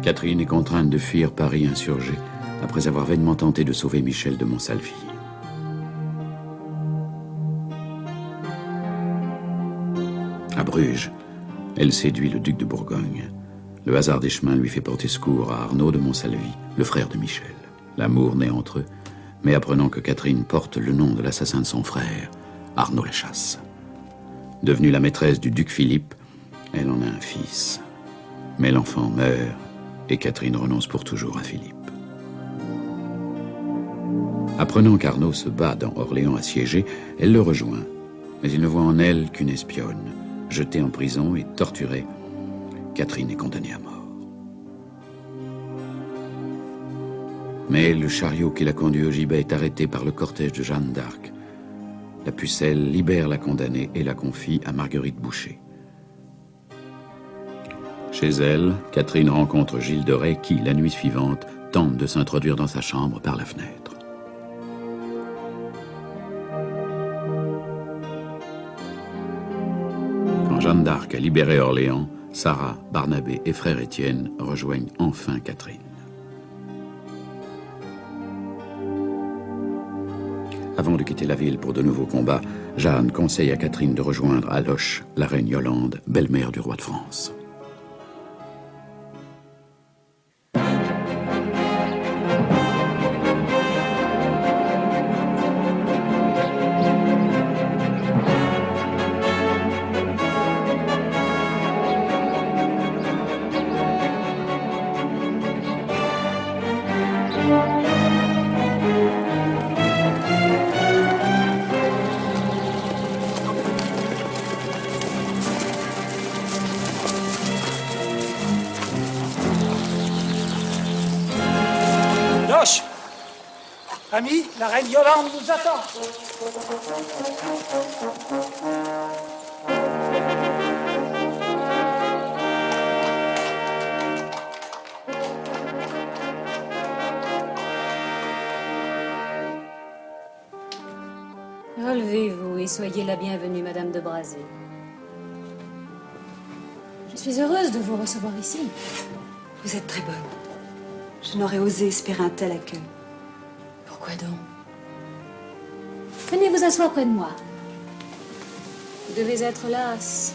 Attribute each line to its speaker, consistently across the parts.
Speaker 1: Catherine est contrainte de fuir Paris insurgé après avoir vainement tenté de sauver Michel de Montsalvi. À Bruges, elle séduit le duc de Bourgogne. Le hasard des chemins lui fait porter secours à Arnaud de Montsalvi, le frère de Michel. L'amour naît entre eux, mais apprenant que Catherine porte le nom de l'assassin de son frère, Arnaud la chasse. Devenue la maîtresse du duc Philippe, elle en a un fils. Mais l'enfant meurt et Catherine renonce pour toujours à Philippe. Apprenant qu'Arnaud se bat dans Orléans assiégé, elle le rejoint. Mais il ne voit en elle qu'une espionne. Jetée en prison et torturée, Catherine est condamnée à mort. Mais le chariot qui la conduit au gibet est arrêté par le cortège de Jeanne d'Arc. La pucelle libère la condamnée et la confie à Marguerite Boucher. Chez elle, Catherine rencontre Gilles de Rais qui, la nuit suivante, tente de s'introduire dans sa chambre par la fenêtre. Quand Jeanne d'Arc a libéré Orléans, Sarah, Barnabé et frère Étienne rejoignent enfin Catherine. Avant de quitter la ville pour de nouveaux combats, Jeanne conseille à Catherine de rejoindre à Loches la reine Yolande, belle-mère du roi de France.
Speaker 2: Loches! Ami, la reine Yolande nous attend.
Speaker 3: Relevez-vous et soyez la bienvenue, Madame de Brassé. Je suis heureuse de vous recevoir ici.
Speaker 4: Vous êtes très bonne. Je n'aurais osé espérer un tel accueil.
Speaker 3: Pourquoi donc? Venez vous asseoir près de moi. Vous devez être lasse.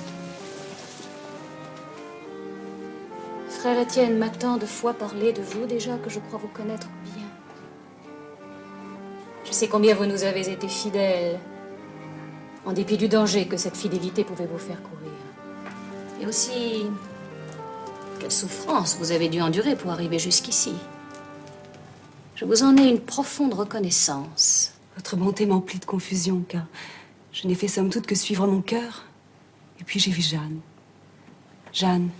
Speaker 3: Frère Étienne m'a tant de fois parlé de vous déjà que je crois vous connaître bien. Je sais combien vous nous avez été fidèles, en dépit du danger que cette fidélité pouvait vous faire courir. Et aussi, quelle souffrance vous avez dû endurer pour arriver jusqu'ici. Je vous en ai une profonde reconnaissance.
Speaker 4: Votre bonté m'emplit de confusion, car je n'ai fait somme toute que suivre mon cœur. Et puis j'ai vu Jeanne. Jeanne,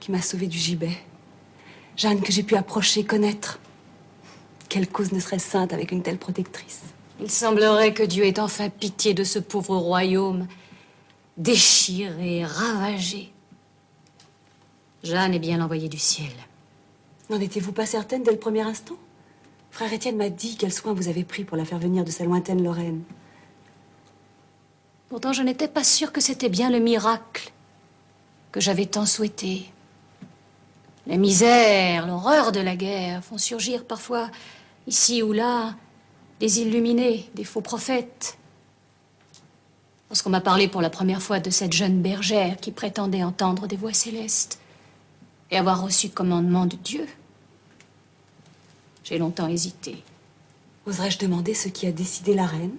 Speaker 4: qui m'a sauvée du gibet. Jeanne que j'ai pu approcher, connaître. Quelle cause ne serait sainte avec une telle protectrice?
Speaker 3: Il semblerait que Dieu ait enfin pitié de ce pauvre royaume, déchiré, ravagé. Jeanne est bien l'envoyée du ciel.
Speaker 4: N'en étiez-vous pas certaine dès le premier instant? Frère Étienne m'a dit quel soin vous avez pris pour la faire venir de sa lointaine Lorraine.
Speaker 3: Pourtant, je n'étais pas sûre que c'était bien le miracle que j'avais tant souhaité. La misère, l'horreur de la guerre font surgir parfois, ici ou là, des illuminés, des faux prophètes. Lorsqu'on m'a parlé pour la première fois de cette jeune bergère qui prétendait entendre des voix célestes et avoir reçu commandement de Dieu, j'ai longtemps hésité.
Speaker 4: Oserais-je demander ce qui a décidé la reine?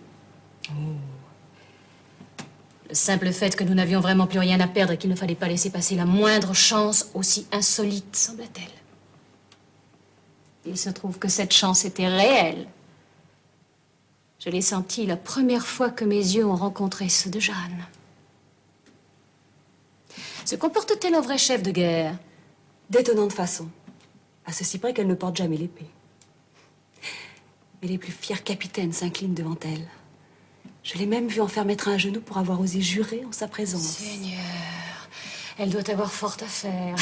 Speaker 3: Le simple fait que nous n'avions vraiment plus rien à perdre et qu'il ne fallait pas laisser passer la moindre chance, aussi insolite semble-t-elle. Il se trouve que cette chance était réelle. Je l'ai sentie la première fois que mes yeux ont rencontré ceux de Jeanne. Se comporte-t-elle en vrai chef de guerre?
Speaker 4: D'étonnante façon. À ceci près qu'elle ne porte jamais l'épée. Mais les plus fiers capitaines s'inclinent devant elle. Je l'ai même vue en faire mettre un genou pour avoir osé jurer en sa présence.
Speaker 3: Seigneur, elle doit avoir fort à faire.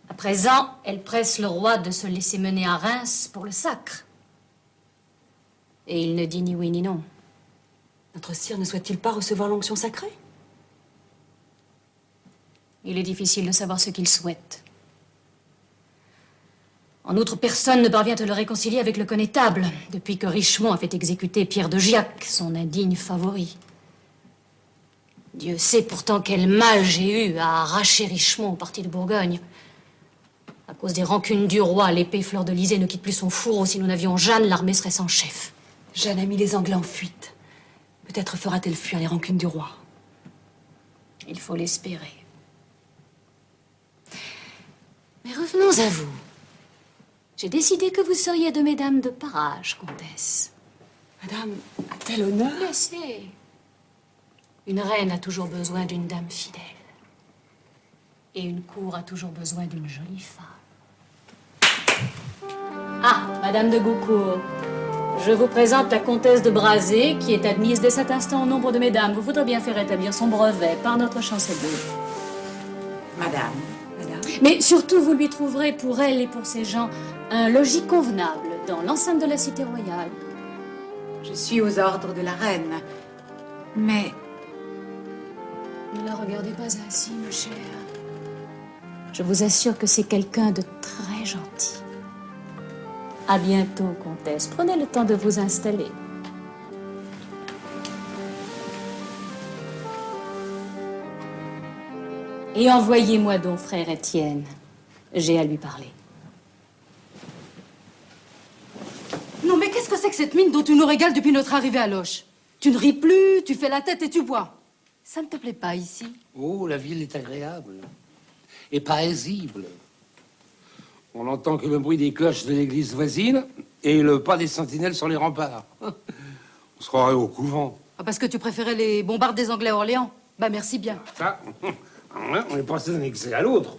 Speaker 3: À présent, elle presse le roi de se laisser mener à Reims pour le sacre. Et il ne dit ni oui ni non.
Speaker 4: Notre sire ne souhaite-t-il pas recevoir l'onction sacrée?
Speaker 3: Il est difficile de savoir ce qu'il souhaite. En outre, personne ne parvient à le réconcilier avec le connétable, depuis que Richemont a fait exécuter Pierre de Giac, son indigne favori. Dieu sait pourtant quel mal j'ai eu à arracher Richemont au parti de Bourgogne. À cause des rancunes du roi, l'épée Fleur de Lysée ne quitte plus son fourreau. Si nous n'avions Jeanne, l'armée serait sans chef.
Speaker 4: Jeanne a mis les Anglais en fuite. Peut-être fera-t-elle fuir les rancunes du roi.
Speaker 3: Il faut l'espérer. Mais revenons à vous. J'ai décidé que vous seriez de mesdames de parage, comtesse.
Speaker 4: Madame, a-t-elle honneur?
Speaker 3: Laissez. Une reine a toujours besoin d'une dame fidèle. Et une cour a toujours besoin d'une jolie femme. Ah, Madame de Goucourt. Je vous présente la comtesse de Brazé, qui est admise dès cet instant au nombre de mesdames. Vous voudrez bien faire établir son brevet par notre chancelier.
Speaker 5: Madame.
Speaker 3: Mais surtout, vous lui trouverez pour elle et pour ses gens un logis convenable dans l'enceinte de la cité royale.
Speaker 5: Je suis aux ordres de la reine. Mais
Speaker 3: Ne la regardez pas ainsi, ma chère. Je vous assure que c'est quelqu'un de très gentil. À bientôt, comtesse. Prenez le temps de vous installer. Et envoyez-moi donc frère Étienne. J'ai à lui parler.
Speaker 6: Non, mais qu'est-ce que c'est que cette mine dont tu nous régales depuis notre arrivée à Loches? Tu ne ris plus, tu fais la tête et tu bois. Ça ne te plaît pas ici?
Speaker 7: Oh, la ville est agréable et paisible. On n'entend que le bruit des cloches de l'église voisine et le pas des sentinelles sur les remparts. On se croirait au couvent.
Speaker 6: Ah, parce que tu préférais les bombardes des Anglais à Orléans? Bah merci bien.
Speaker 7: Ça, on est passé d'un excès à l'autre.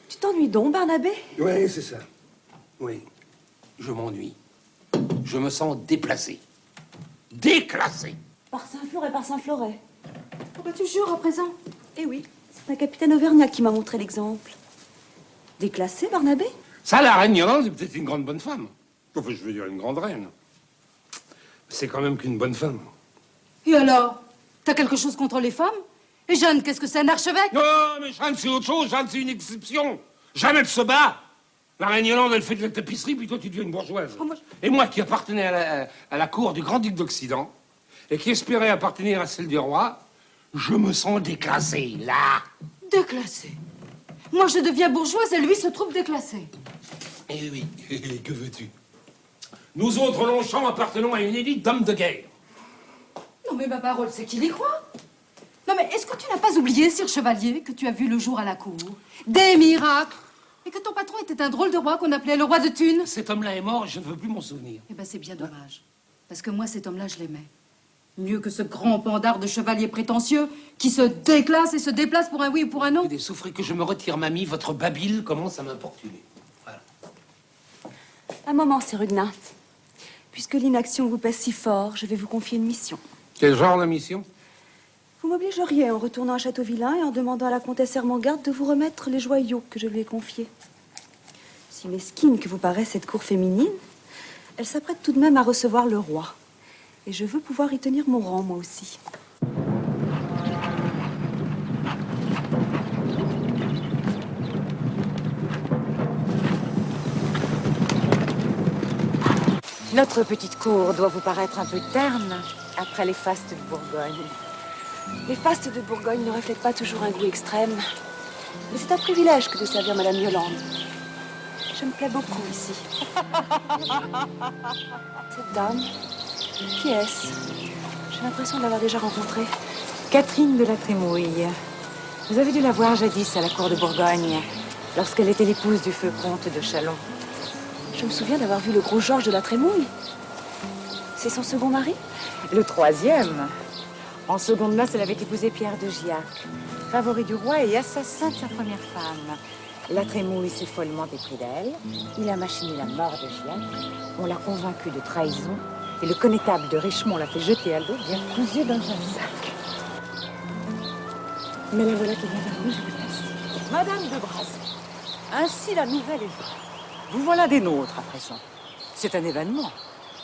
Speaker 4: Tu t'ennuies donc, Barnabé?
Speaker 7: Oui, c'est ça. Oui, je m'ennuie. Je me sens déplacé. Déclassé.
Speaker 4: Par Saint-Flour et par Saint-Floret.
Speaker 6: Oh, bah tu jures à présent?
Speaker 4: Eh oui, c'est un capitaine Auvergnat qui m'a montré l'exemple. Déclassé, Barnabé?
Speaker 7: Ça, la reine Yolande, c'est peut-être une grande bonne femme. Enfin, je veux dire une grande reine. C'est quand même qu'une bonne femme.
Speaker 6: Et alors? T'as quelque chose contre les femmes? Et Jeanne, qu'est-ce que c'est, un archevêque?
Speaker 7: Non, mais Jeanne, c'est autre chose. Jeanne, c'est une exception. Jeanne, elle se bat. La reine Yolande, elle fait de la tapisserie, puis toi, tu deviens une bourgeoise.
Speaker 6: Oh, moi,
Speaker 7: Et moi, qui appartenais à la cour du grand-duc d'Occident, et qui espérait appartenir à celle du roi, je me sens déclassé, là.
Speaker 6: Déclassé. Moi, je deviens bourgeoise et lui se trouve déclassé.
Speaker 7: Eh oui, que veux-tu? Nous autres Longchamps appartenons à une élite d'hommes de guerre.
Speaker 6: Non, mais ma parole, c'est qu'il y croit. Non, mais est-ce que tu n'as pas oublié, sire chevalier, que tu as vu le jour à la cour? Des miracles. Et que ton patron était un drôle de roi qu'on appelait le roi de Thunes?
Speaker 7: Cet homme-là est mort et je ne veux plus m'en souvenir.
Speaker 6: Eh ben, c'est bien dommage. Parce que moi, cet homme-là, je l'aimais. Mieux que ce grand pandard de chevalier prétentieux qui se déclasse et se déplace pour un oui ou pour un non.
Speaker 7: Écoutez, souffrez que je me retire, mamie. Votre babile commence à m'importuner. Voilà.
Speaker 4: Un moment, Sir Huguenin. Puisque l'inaction vous pèse si fort, je vais vous confier une mission.
Speaker 7: Quel genre de mission?
Speaker 4: Vous m'obligeriez en retournant à Châteauvillain et en demandant à la comtesse Hermengarde de vous remettre les joyaux que je lui ai confiés. Si mesquine que vous paraît cette cour féminine, elle s'apprête tout de même à recevoir le roi. Et je veux pouvoir y tenir mon rang, moi aussi.
Speaker 5: notre petite cour doit vous paraître un peu terne après les fastes de Bourgogne.
Speaker 4: Les fastes de Bourgogne ne reflètent pas toujours un goût extrême. Mais c'est un privilège que de servir Madame Yolande. Je me plais beaucoup ici. Cette dame, qui est-ce? J'ai l'impression de l'avoir déjà rencontrée.
Speaker 5: Catherine de la Trémouille. Vous avez dû la voir jadis à la cour de Bourgogne, lorsqu'elle était l'épouse du feu comte de Châlons.
Speaker 4: Je me souviens d'avoir vu le gros Georges de la Trémouille. C'est son second mari?
Speaker 5: Le troisième. En seconde noces, elle avait épousé Pierre de Giac, favori du roi et assassin de sa première femme. La Trémouille s'est follement épris d'elle. Il a machiné la mort de Giac. On l'a convaincu de trahison. Et le connétable de Richemont l'a fait jeter à l'eau, bien cousu dans un sac. Mais la voilà qui vient vers nous, je vous laisse. Madame de Brassé, ainsi la nouvelle est vraie. Vous voilà des nôtres à présent. C'est un événement.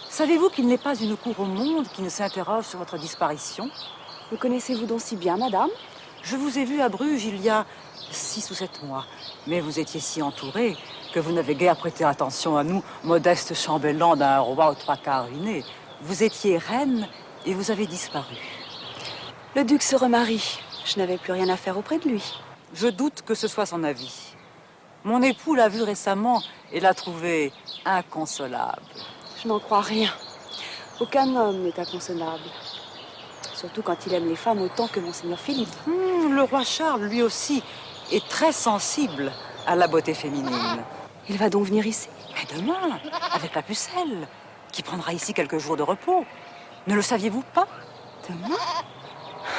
Speaker 5: Savez-vous qu'il n'est pas une cour au monde qui ne s'interroge sur votre disparition?
Speaker 4: Me connaissez-vous donc si bien, madame?
Speaker 5: Je vous ai vu à Bruges il y a 6 ou 7 mois. Mais vous étiez si entouré que vous n'avez guère prêté attention à nous, modestes chambellans d'un roi aux 3/4 ruiné. Vous étiez reine et vous avez disparu.
Speaker 4: Le duc se remarie. Je n'avais plus rien à faire auprès de lui.
Speaker 5: Je doute que ce soit son avis. Mon époux l'a vu récemment et l'a trouvé inconsolable.
Speaker 4: Je n'en crois rien. Aucun homme n'est inconsolable. Surtout quand il aime les femmes autant que Monseigneur Philippe.
Speaker 5: Le roi Charles, lui aussi, est très sensible à la beauté féminine.
Speaker 4: Il va donc venir ici?
Speaker 5: Mais demain, avec la pucelle, qui prendra ici quelques jours de repos. Ne le saviez-vous pas?
Speaker 4: Demain?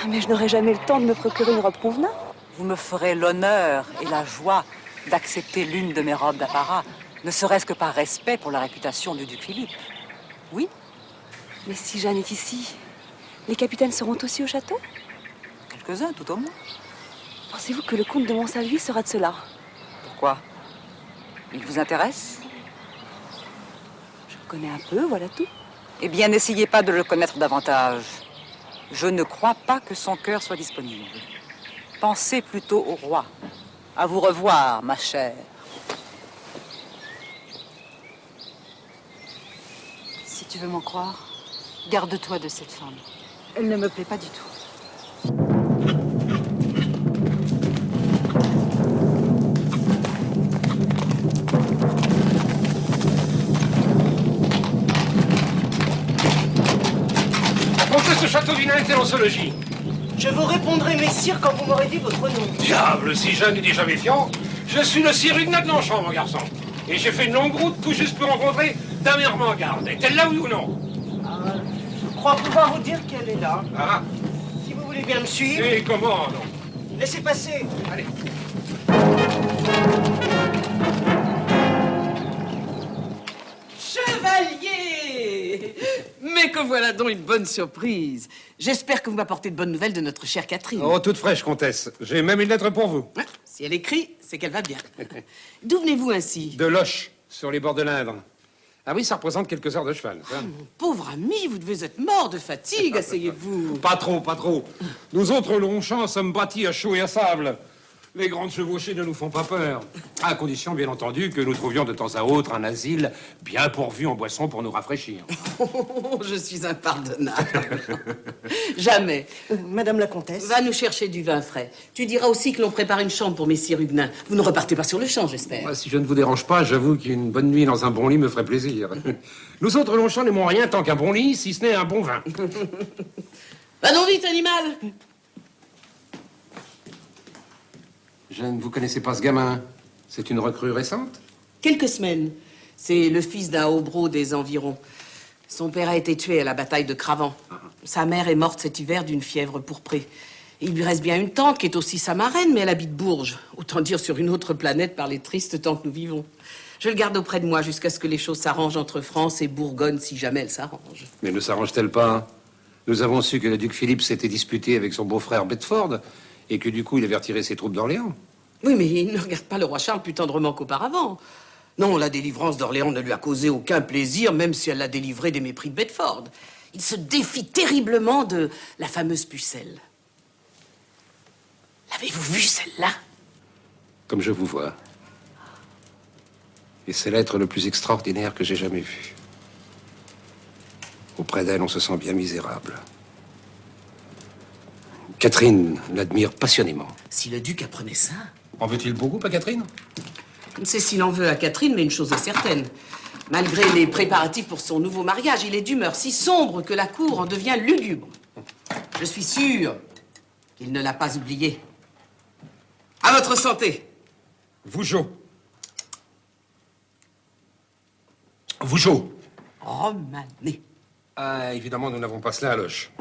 Speaker 4: Mais je n'aurai jamais le temps de me procurer une robe convenable.
Speaker 5: Vous me ferez l'honneur et la joie d'accepter l'une de mes robes d'apparat, ne serait-ce que par respect pour la réputation du duc Philippe. Oui?
Speaker 4: Mais si Jeanne est ici, les capitaines seront aussi au château?
Speaker 5: Quelques-uns, tout au moins.
Speaker 4: Pensez-vous que le comte de Montsalvi sera de cela?
Speaker 5: Pourquoi? Il vous intéresse?
Speaker 4: Je le connais un peu, voilà tout.
Speaker 5: Eh bien, n'essayez pas de le connaître davantage. Je ne crois pas que son cœur soit disponible. Pensez plutôt au roi. À vous revoir, ma chère.
Speaker 6: Si tu veux m'en croire, garde-toi de cette femme. Elle ne me plaît pas du tout.
Speaker 7: Comtesse de Châteauvillain en zoologie.
Speaker 8: Je vous répondrai, messire, quand vous m'aurez dit votre nom.
Speaker 7: Diable, si jeune et déjà méfiant. Je suis le sire Huguenot de Longchamp, mon garçon. Et j'ai fait une longue route tout juste pour rencontrer Dame Ermengarde. Est-elle là, oui ou non?
Speaker 8: Je crois pouvoir vous dire qu'elle est là.
Speaker 7: Ah,
Speaker 8: Si vous voulez bien me suivre,
Speaker 7: et comment, non?
Speaker 8: laissez passer.
Speaker 7: Allez.
Speaker 9: Chevalier! Mais que voilà donc une bonne surprise. J'espère que vous m'apportez de bonnes nouvelles de notre chère Catherine.
Speaker 7: Oh, toute fraîche, comtesse. J'ai même une lettre pour vous.
Speaker 9: Ah, si elle écrit, c'est qu'elle va bien. D'où venez-vous ainsi?
Speaker 7: De Loches, sur les bords de l'Indre. Ah oui, ça représente quelques heures de cheval, ça.
Speaker 9: Pauvre ami, vous devez être mort de fatigue, asseyez-vous.
Speaker 7: Pas trop, pas trop. Nous autres Longchamps sommes bâtis à chaud et à sable. Les grandes chevauchées ne nous font pas peur. À condition, bien entendu, que nous trouvions de temps à autre un asile bien pourvu en boissons pour nous rafraîchir.
Speaker 9: Oh, je suis impardonnable. Jamais.
Speaker 8: Madame la comtesse.
Speaker 9: Va nous chercher du vin frais. Tu diras aussi que l'on prépare une chambre pour messire Huguenin. Vous ne repartez pas sur le champ, j'espère.
Speaker 7: Moi, si je ne vous dérange pas, j'avoue qu'une bonne nuit dans un bon lit me ferait plaisir. Nous autres Longchamps n'aimons rien tant qu'un bon lit, si ce n'est un bon vin.
Speaker 9: Va donc vite, animal!
Speaker 7: Jeanne, vous connaissez pas ce gamin? C'est une recrue récente?
Speaker 9: Quelques semaines. C'est le fils d'un hobro des environs. Son père a été tué à la bataille de Cravant. Sa mère est morte cet hiver d'une fièvre pourprée. Il lui reste bien une tante qui est aussi sa marraine, mais elle habite Bourges. Autant dire sur une autre planète par les tristes temps que nous vivons. Je le garde auprès de moi jusqu'à ce que les choses s'arrangent entre France et Bourgogne, si jamais elles s'arrangent.
Speaker 7: Mais ne s'arrange-t-elle pas? Nous avons su que le duc Philippe s'était disputé avec son beau-frère Bedford et que du coup il avait retiré ses troupes d'Orléans.
Speaker 9: Oui, mais il ne regarde pas le roi Charles plus tendrement qu'auparavant. Non, la délivrance d'Orléans ne lui a causé aucun plaisir, même si elle l'a délivré des mépris de Bedford. Il se défie terriblement de la fameuse pucelle. L'avez-vous vue, celle-là?
Speaker 7: Comme je vous vois. Et c'est l'être le plus extraordinaire que j'ai jamais vu. Auprès d'elle, on se sent bien misérable. Catherine l'admire passionnément.
Speaker 9: Si le duc apprenait ça...
Speaker 7: En veut-il beaucoup à Catherine?
Speaker 9: Je ne sais s'il en veut à Catherine, mais une chose est certaine. Malgré les préparatifs pour son nouveau mariage, il est d'humeur si sombre que la cour en devient lugubre. Je suis sûre qu'il ne l'a pas oubliée. À votre santé.
Speaker 7: Vougeot. Vougeot.
Speaker 9: Oh, mané.
Speaker 7: Ah, évidemment, nous n'avons pas cela à Loche.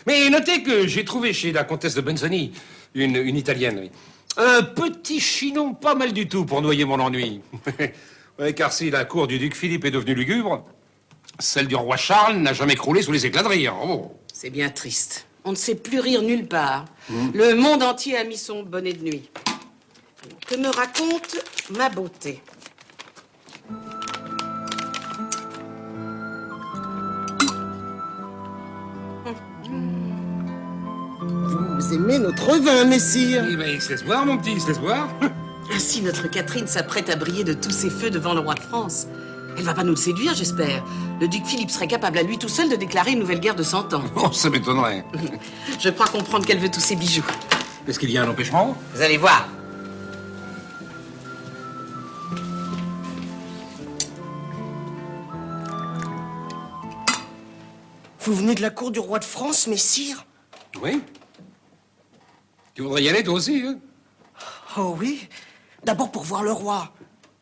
Speaker 7: Mais notez que j'ai trouvé chez la comtesse de Benzoni, une italienne, oui, un petit chinon pas mal du tout pour noyer mon ennui. Ouais, car si la cour du duc Philippe est devenue lugubre, celle du roi Charles n'a jamais croulé sous les éclats de rire. Oh.
Speaker 9: C'est bien triste. On ne sait plus rire nulle part. Le monde entier a mis son bonnet de nuit. Que me raconte ma beauté?
Speaker 8: vous aimez notre vin, messire.
Speaker 7: Eh ben, il se laisse boire, mon petit, il se laisse boire.
Speaker 9: Ainsi, notre Catherine s'apprête à briller de tous ses feux devant le roi de France. Elle va pas nous le séduire, j'espère. Le duc Philippe serait capable à lui tout seul de déclarer une nouvelle guerre de 100 ans.
Speaker 7: Oh, ça m'étonnerait.
Speaker 9: Je crois comprendre qu'elle veut tous ses bijoux.
Speaker 7: Est-ce qu'il y a un empêchement?
Speaker 9: Vous allez voir.
Speaker 8: Vous venez de la cour du roi de France, messire?
Speaker 7: Oui. Tu voudrais y aller, toi aussi, hein?
Speaker 8: Oh oui. D'abord pour voir le roi.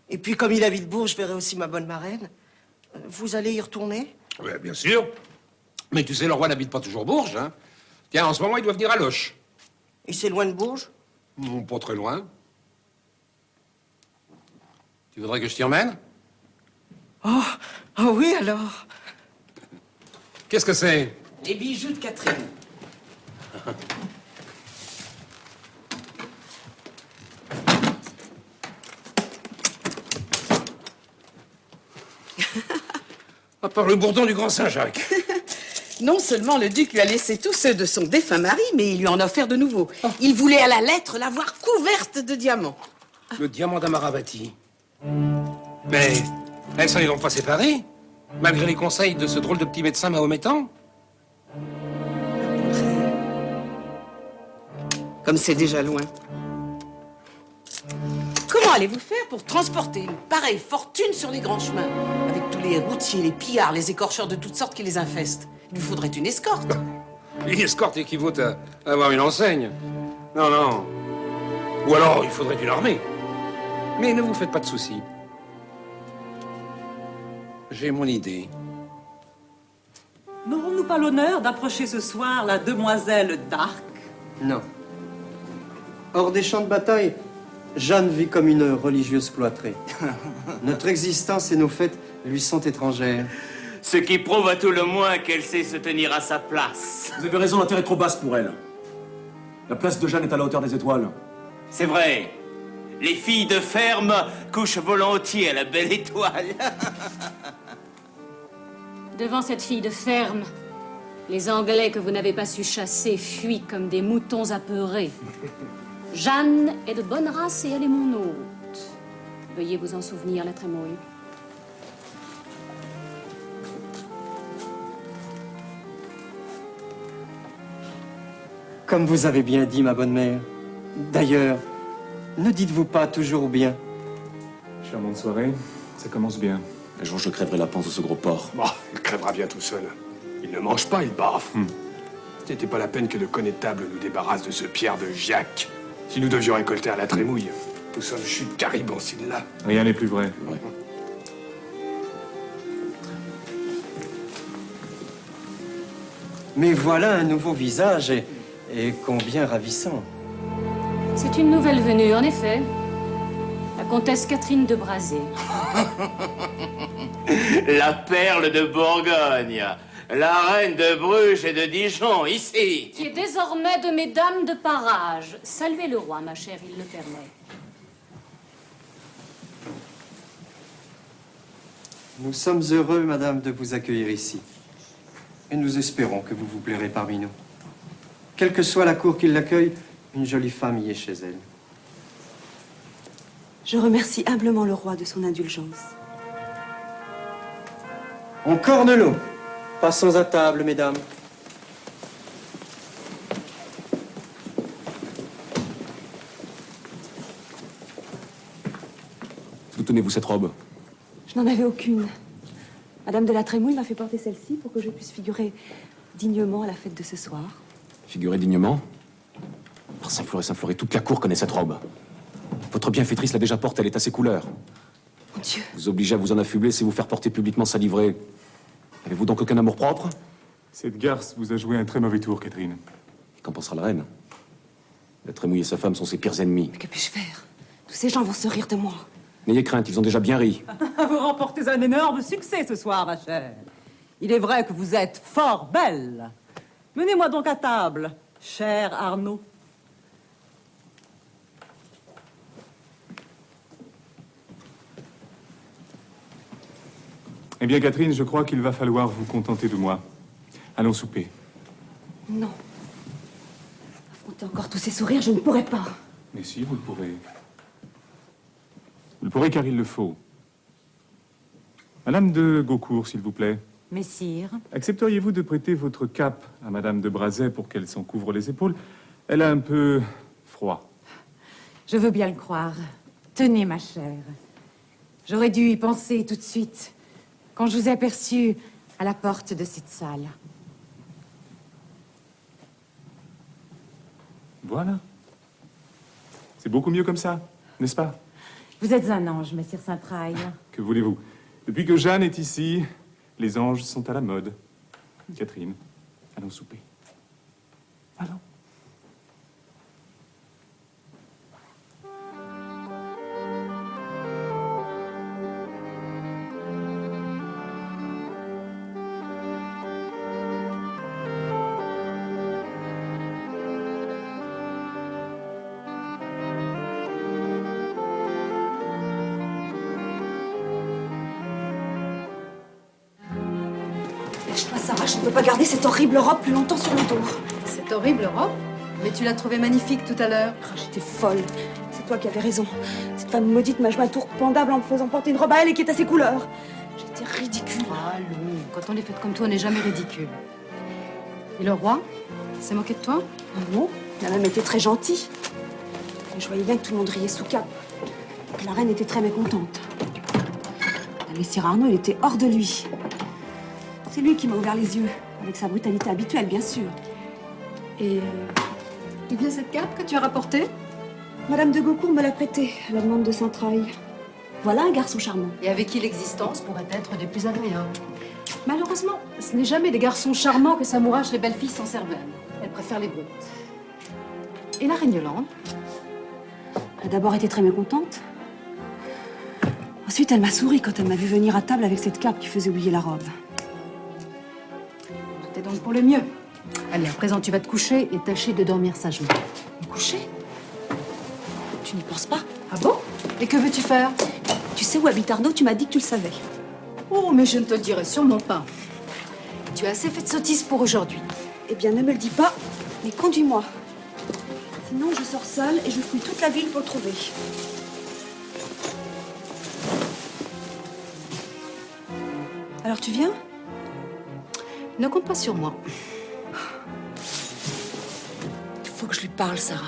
Speaker 8: Et puis, comme il habite Bourges, je verrai aussi ma bonne marraine. Vous allez y retourner?
Speaker 7: Oui, bien sûr. Mais tu sais, le roi n'habite pas toujours Bourges, hein? Tiens, en ce moment, il doit venir à Loches.
Speaker 8: Et c'est loin de Bourges?
Speaker 7: Pas très loin. Tu voudrais que je t'y emmène?
Speaker 8: Oh oui, alors.
Speaker 7: Qu'est-ce que c'est?
Speaker 9: Les bijoux de Catherine.
Speaker 7: À part le bourdon du Grand Saint-Jacques.
Speaker 9: Non seulement le duc lui a laissé tous ceux de son défunt mari, mais il lui en a offert de nouveaux. Il voulait à la lettre la voir couverte de diamants.
Speaker 7: Le diamant d'Amaravati. Mais elle s'en est donc pas séparée, malgré les conseils de ce drôle de petit médecin mahométan?
Speaker 9: Comme c'est déjà loin. Comment allez-vous faire pour transporter une pareille fortune sur les grands chemins, avec tous les routiers, les pillards, les écorcheurs de toutes sortes qui les infestent? Il vous faudrait une escorte.
Speaker 7: Une escorte équivaut à avoir une enseigne. Non, non. Ou alors, il faudrait une armée. Mais ne vous faites pas de soucis. J'ai mon idée.
Speaker 10: N'aurons-nous pas l'honneur d'approcher ce soir la demoiselle d'Arc?
Speaker 11: Non. Hors des champs de bataille, Jeanne vit comme une religieuse cloîtrée. Notre existence et nos fêtes lui sont étrangères.
Speaker 12: Ce qui prouve à tout le moins qu'elle sait se tenir à sa place.
Speaker 13: Vous avez raison, la terre est trop basse pour elle. La place de Jeanne est à la hauteur des étoiles.
Speaker 12: C'est vrai. Les filles de ferme couchent volontiers à la belle étoile.
Speaker 3: Devant cette fille de ferme, les Anglais que vous n'avez pas su chasser fuient comme des moutons apeurés. Jeanne est de bonne race et elle est mon hôte. Veuillez vous en souvenir, la Trémouille.
Speaker 11: Comme vous avez bien dit, ma bonne mère. D'ailleurs, ne dites-vous pas toujours bien?
Speaker 14: Charmante soirée, ça commence bien.
Speaker 13: Un jour, je crèverai la panse de ce gros porc.
Speaker 15: Bah, il crèvera bien tout seul. Il ne mange pas, il baffe. Ce n'était pas la peine que le connétable nous débarrasse de ce Pierre de Jacques. Si nous devions récolter à la Trémouille, nous sommes chute caribou s'il l'a.
Speaker 14: Rien n'est plus vrai.
Speaker 11: Mais voilà un nouveau visage et combien ravissant.
Speaker 3: C'est une nouvelle venue, en effet. La comtesse Catherine de Brazé.
Speaker 12: La perle de Bourgogne. La reine de Bruges et de Dijon, ici.
Speaker 3: Qui est désormais de mes dames de parage. Saluez le roi, ma chère, il le permet.
Speaker 11: Nous sommes heureux, madame, de vous accueillir ici. Et nous espérons que vous vous plairez parmi nous. Quelle que soit la cour qui l'accueille, une jolie femme y est chez elle.
Speaker 4: Je remercie humblement le roi de son indulgence.
Speaker 11: On corne l'eau. Passons à table, mesdames.
Speaker 13: D'où tenez-vous cette robe?
Speaker 4: Je n'en avais aucune. Madame de la Trémouille m'a fait porter celle-ci pour que je puisse figurer dignement à la fête de ce soir.
Speaker 13: Figurez dignement? Par Saint-Flour et toute la cour connaît cette robe. Votre bienfaitrice l'a déjà portée, elle est à ses couleurs.
Speaker 4: Mon Dieu.
Speaker 13: Vous obligez à vous en affubler, c'est vous faire porter publiquement sa livrée. Avez-vous donc aucun amour-propre?
Speaker 14: Cette garce vous a joué un très mauvais tour, Catherine.
Speaker 13: Et qu'en pensera la reine? La Trémouille et sa femme sont ses pires ennemis.
Speaker 4: Mais que puis-je faire? Tous ces gens vont se rire de moi.
Speaker 13: N'ayez crainte, ils ont déjà bien ri.
Speaker 10: Vous remportez un énorme succès ce soir, ma chère. Il est vrai que vous êtes fort belle. Menez-moi donc à table, cher Arnaud.
Speaker 14: Eh bien, Catherine, je crois qu'il va falloir vous contenter de moi. Allons souper.
Speaker 4: Non. Porter encore tous ces sourires, je ne pourrais pas.
Speaker 14: Mais si, vous le pourrez. Vous le pourrez car il le faut. Madame de Gaucourt, s'il vous plaît.
Speaker 5: Messire.
Speaker 14: Accepteriez-vous de prêter votre cape à Madame de Brazais pour qu'elle s'en couvre les épaules? Elle a un peu froid.
Speaker 5: Je veux bien le croire. Tenez, ma chère. J'aurais dû y penser tout de suite, quand je vous ai aperçu à la porte de cette salle.
Speaker 14: Voilà. C'est beaucoup mieux comme ça, n'est-ce pas?
Speaker 5: Vous êtes un ange, messire Saint-Traille.
Speaker 14: Que voulez-vous? Depuis que Jeanne est ici, les anges sont à la mode. Catherine, allons souper. Allons.
Speaker 4: Lâche-toi, Sarah, je ne peux pas garder cette horrible robe plus longtemps sur le dos.
Speaker 6: Cette horrible robe? Mais tu l'as trouvée magnifique tout à l'heure.
Speaker 4: Ah, j'étais folle. C'est toi qui avais raison. Cette femme maudite m'a joué un tour pendable en me faisant porter une robe à elle et qui est à ses couleurs. J'étais ridicule.
Speaker 6: Allons, quand on est faite comme toi, on n'est jamais ridicule. Et le roi s'est moqué de toi?
Speaker 4: Non, il a même été très gentil. Et je voyais bien que tout le monde riait sous cap. Que la reine était très mécontente. Le messire Arnaud, il était hors de lui. C'est lui qui m'a ouvert les yeux, avec sa brutalité habituelle, bien sûr.
Speaker 6: Et d'où vient cette cape que tu as rapportée?
Speaker 4: Madame de Gaucourt me l'a prêtée, à la demande de Saint-Traille. Voilà un garçon charmant.
Speaker 6: Et avec qui l'existence pourrait être des plus agréables. Malheureusement, ce n'est jamais des garçons charmants que s'amourachent les belles filles sans cervelle. Elles préfèrent les brutes. Et la reine Yolande?
Speaker 4: Elle a d'abord été très mécontente. Ensuite, elle m'a souri quand elle m'a vu venir à table avec cette cape qui faisait oublier la robe.
Speaker 6: Tout est donc pour le mieux. Allez, à présent, tu vas te coucher et tâcher de dormir sagement.
Speaker 4: Me coucher? Tu n'y penses pas?
Speaker 6: Ah bon? Et que veux-tu faire?
Speaker 4: Tu sais où habite Arnaud? Tu m'as dit que tu le savais.
Speaker 6: Oh, mais je ne te le dirai sûrement pas. Tu as assez fait de sottises pour aujourd'hui.
Speaker 4: Eh bien, ne me le dis pas, mais conduis-moi. Sinon, je sors seule et je fouille toute la ville pour le trouver. Alors, tu viens?
Speaker 6: Ne compte pas sur moi.
Speaker 4: Il faut que je lui parle, Sarah.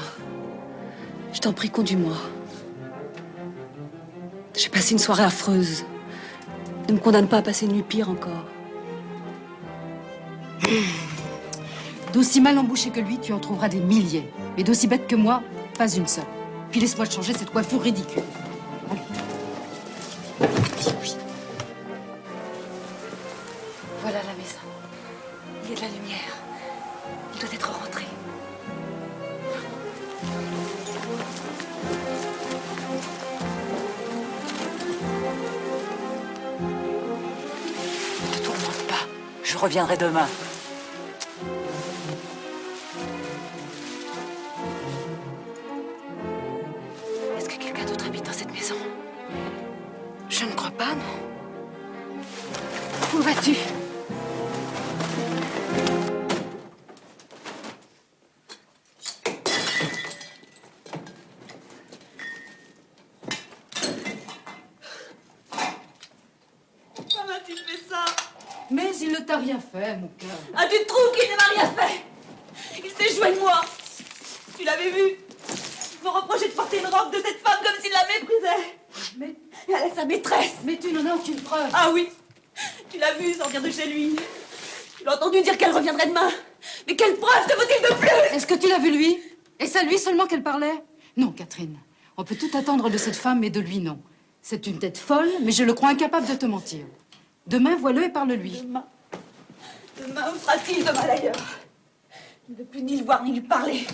Speaker 4: Je t'en prie, conduis-moi. J'ai passé une soirée affreuse. Ne me condamne pas à passer une nuit pire encore.
Speaker 6: D'aussi mal embouché que lui, tu en trouveras des milliers. Mais d'aussi bête que moi, pas une seule. Puis laisse-moi te changer cette coiffure ridicule.
Speaker 4: Oui. Voilà la maison. Il y a de la lumière. Il doit être rentré.
Speaker 16: Ne te tourmente pas. Je reviendrai demain.
Speaker 4: Est-ce que quelqu'un d'autre habite dans cette maison? Je ne crois pas, non. Où vas-tu?
Speaker 6: Comment tu fais ça? Mais il ne t'a rien fait, mon cœur.
Speaker 4: Ah, tu trouves qu'il ne m'a rien fait? Il s'est joué de moi. Tu l'avais vu? Il me reprochait de porter une robe de cette femme comme s'il la méprisait.
Speaker 6: Mais
Speaker 4: elle est sa maîtresse.
Speaker 6: Mais tu n'en as aucune preuve.
Speaker 4: Ah oui, tu l'as vu sortir de chez lui. Tu l'as entendu dire qu'elle reviendrait demain. Mais quelle preuve te faut-il de plus?
Speaker 6: Est-ce que tu l'as vu, lui? Est-ce à lui seulement qu'elle parlait? Non, Catherine. On peut tout attendre de cette femme, mais de lui, non. C'est une tête folle, mais je le crois incapable de te mentir. Demain, vois-le et parle-lui.
Speaker 4: Demain, où sera-t-il demain d'ailleurs? Je ne veux plus ni le voir ni lui parler.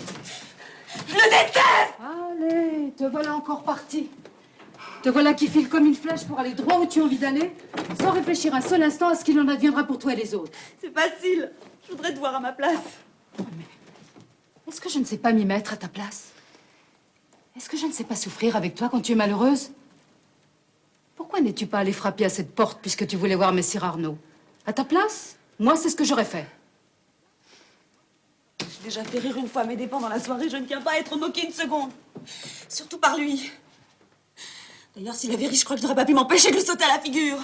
Speaker 4: Je le déteste!
Speaker 6: Allez, te voilà encore parti. Te voilà qui file comme une flèche pour aller droit où tu as envie d'aller, sans réfléchir un seul instant à ce qu'il en adviendra pour toi et les autres.
Speaker 4: C'est facile. Je voudrais te voir à ma place.
Speaker 6: Est-ce que je ne sais pas m'y mettre à ta place? Est-ce que je ne sais pas souffrir avec toi quand tu es malheureuse? Pourquoi n'es-tu pas allée frapper à cette porte puisque tu voulais voir Messire Arnaud? À ta place, moi, c'est ce que j'aurais fait.
Speaker 4: J'ai déjà fait rire une fois à mes dépens dans la soirée, je ne tiens pas à être moquée une seconde. Surtout par lui. D'ailleurs, s'il avait ri, je crois que je n'aurais pas pu m'empêcher de lui sauter à la figure.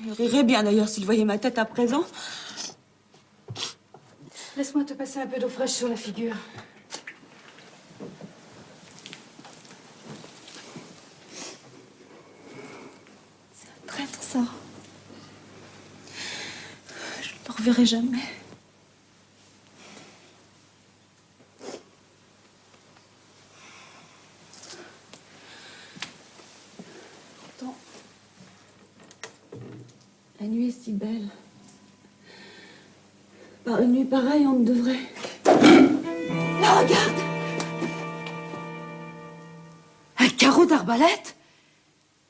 Speaker 4: Il rirait bien d'ailleurs s'il voyait ma tête à présent.
Speaker 3: Laisse-moi te passer un peu d'eau fraîche sur la figure.
Speaker 4: Traître, ça. Je ne le reverrai jamais. Pourtant, la nuit est si belle. Par une nuit pareille, on ne devrait... Là, regarde!
Speaker 6: Un carreau d'arbalète?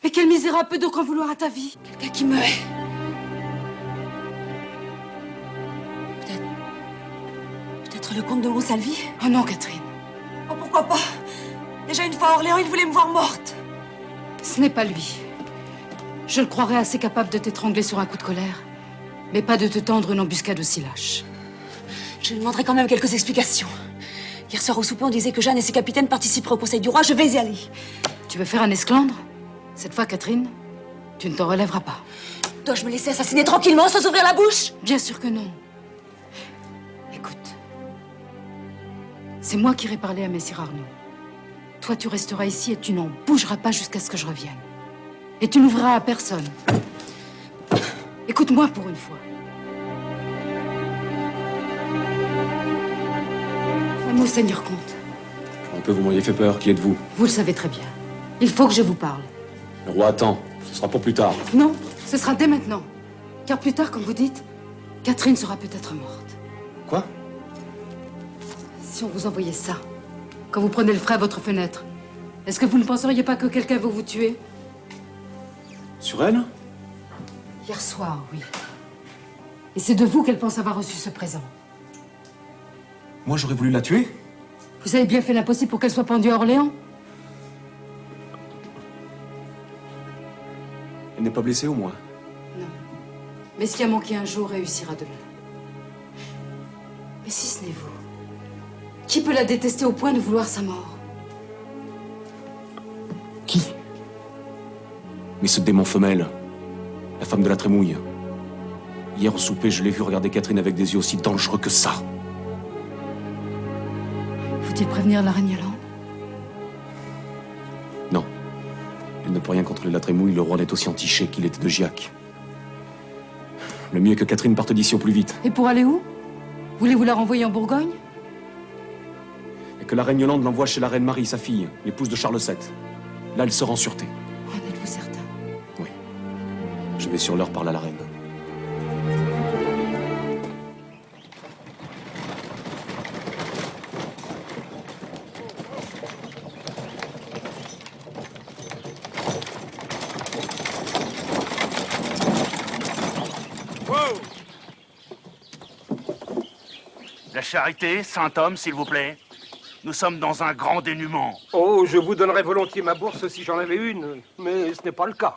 Speaker 6: Mais quel misérable peut donc en vouloir à ta vie?
Speaker 4: Quelqu'un qui me hait. Peut-être le comte de Montsalvi?
Speaker 6: Oh non, Catherine.
Speaker 4: Oh, pourquoi pas? Déjà une fois à Orléans, il voulait me voir morte.
Speaker 6: Ce n'est pas lui. Je le croirais assez capable de t'étrangler sur un coup de colère, mais pas de te tendre une embuscade aussi lâche.
Speaker 4: Je lui demanderai quand même quelques explications. Hier soir au souper, on disait que Jeanne et ses capitaines participeraient au conseil du roi. Je vais y aller.
Speaker 6: Tu veux faire un esclandre? Cette fois, Catherine, tu ne t'en relèveras pas.
Speaker 4: Dois-je me laisser assassiner tranquillement sans ouvrir la bouche?
Speaker 6: Bien sûr que non. Écoute, c'est moi qui irai parler à Messire Arnaud. Toi, tu resteras ici et tu n'en bougeras pas jusqu'à ce que je revienne. Et tu n'ouvriras à personne. Écoute-moi pour une fois. Un mot, Seigneur comte.
Speaker 13: Un peu, vous m'auriez fait peur. Qui êtes-vous?
Speaker 6: Vous le savez très bien. Il faut que je vous parle.
Speaker 13: Le roi attend. Ce sera pour plus tard.
Speaker 6: Non, ce sera dès maintenant. Car plus tard, comme vous dites, Catherine sera peut-être morte.
Speaker 13: Quoi?
Speaker 6: Si on vous envoyait ça, quand vous prenez le frais à votre fenêtre, est-ce que vous ne penseriez pas que quelqu'un va vous tuer?
Speaker 13: Sur elle?
Speaker 6: Hier soir, oui. Et c'est de vous qu'elle pense avoir reçu ce présent.
Speaker 13: Moi, j'aurais voulu la tuer?
Speaker 6: Vous avez bien fait l'impossible pour qu'elle soit pendue à Orléans?
Speaker 13: Elle n'est pas blessée, au moins?
Speaker 6: Non. Mais ce qui a manqué un jour réussira demain. Mais si ce n'est vous, qui peut la détester au point de vouloir sa mort?
Speaker 13: Qui? Mais ce démon femelle, la femme de la Trémouille. Hier au souper, je l'ai vue regarder Catherine avec des yeux aussi dangereux que ça.
Speaker 6: Faut-il prévenir la reine Yolande?
Speaker 13: Non. Elle ne peut rien contrôler la Trémouille, le roi n'est aussi entiché qu'il était de Giac. Le mieux est que Catherine parte d'ici au plus vite.
Speaker 6: Et pour aller où? Voulez-vous la renvoyer en Bourgogne?
Speaker 13: Et que la reine Yolande l'envoie chez la reine Marie, sa fille, l'épouse de Charles VII. Là, elle sera en sûreté.
Speaker 6: En êtes-vous certain?
Speaker 13: Oui. Je vais sur l'heure parler à la reine.
Speaker 12: La charité, Saint-Homme, s'il vous plaît. Nous sommes dans un grand dénuement.
Speaker 7: Oh, je vous donnerais volontiers ma bourse si j'en avais une, mais ce n'est pas le cas.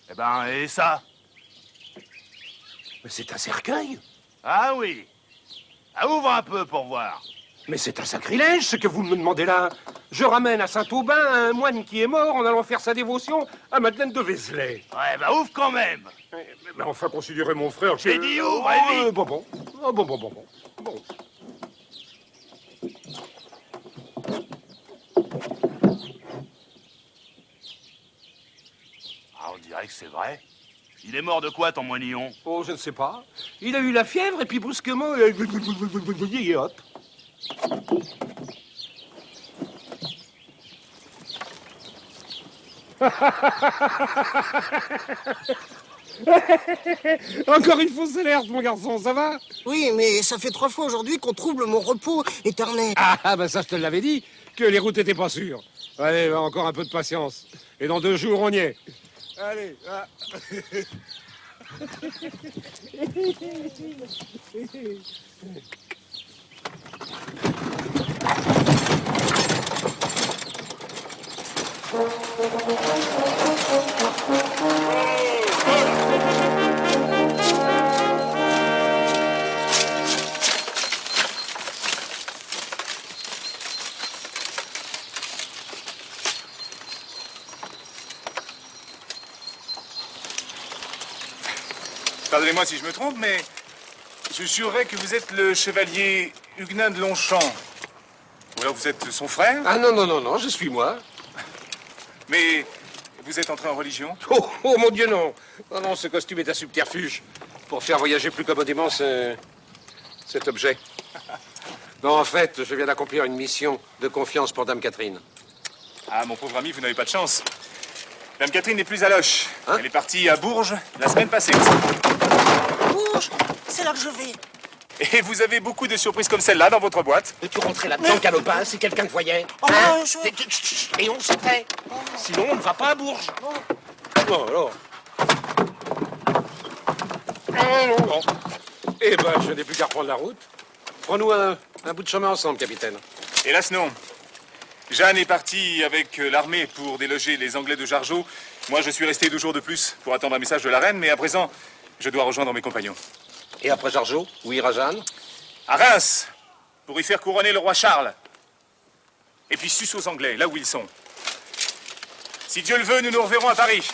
Speaker 12: Eh ben, et ça?
Speaker 7: Mais c'est un cercueil.
Speaker 12: Ah oui. Ah, ouvre un peu pour voir.
Speaker 7: Mais c'est un sacrilège, ce que vous me demandez là. Je ramène à Saint-Aubin un moine qui est mort en allant faire sa dévotion à Madeleine de Vézelay.
Speaker 12: Ouais, bah ouvre quand même.
Speaker 7: Mais enfin, considérez mon frère que...
Speaker 12: J'ai dit ouvre, allez vite.
Speaker 7: Bon.
Speaker 12: Ah, on dirait que c'est vrai. Il est mort de quoi, ton moinillon?
Speaker 7: Oh, je ne sais pas. Il a eu la fièvre et puis brusquement... Et hop. Encore une fausse alerte, mon garçon, ça va?
Speaker 8: Oui, mais ça fait 3 fois aujourd'hui qu'on trouble mon repos éternel.
Speaker 7: Ah, ben ça, je te l'avais dit, que les routes étaient pas sûres. Allez, encore un peu de patience. Et dans 2 jours, on y est. Allez, ah.
Speaker 14: Pardonnez-moi si je me trompe, mais je jurerais que vous êtes le chevalier Huguenin de Longchamp. Ou alors vous êtes son frère?
Speaker 7: Ah non, non, non, non, je suis moi.
Speaker 14: Mais vous êtes entré en religion?
Speaker 7: Oh, oh mon Dieu, non. Non, non, ce costume est un subterfuge pour faire voyager plus commodément cet objet. Non, en fait, je viens d'accomplir une mission de confiance pour Dame Catherine.
Speaker 14: Ah, mon pauvre ami, vous n'avez pas de chance. Dame Catherine n'est plus à Loches. Elle est partie à Bourges la semaine passée.
Speaker 8: Bourges, c'est là que je vais.
Speaker 14: Et vous avez beaucoup de surprises comme celle-là dans votre boîte.
Speaker 7: Peux-tu rentrer là-dedans, galopin, si quelqu'un te voyait?
Speaker 8: Oh,
Speaker 7: Hein?
Speaker 8: je...
Speaker 7: Et on se tait. Sinon, on ne va pas à Bourges. Bon, alors. Bon. Eh ben, je n'ai plus qu'à reprendre la route. Prends-nous un bout de chemin ensemble, capitaine.
Speaker 14: Hélas, non. Jeanne est partie avec l'armée pour déloger les Anglais de Jargeau. Moi, je suis resté 2 jours de plus pour attendre un message de la reine, mais à présent, je dois rejoindre mes compagnons.
Speaker 7: Et après Jargeau, où ira Jeanne?
Speaker 14: À Reims, pour y faire couronner le roi Charles. Et puis sus aux Anglais, là où ils sont. Si Dieu le veut, nous nous reverrons à Paris.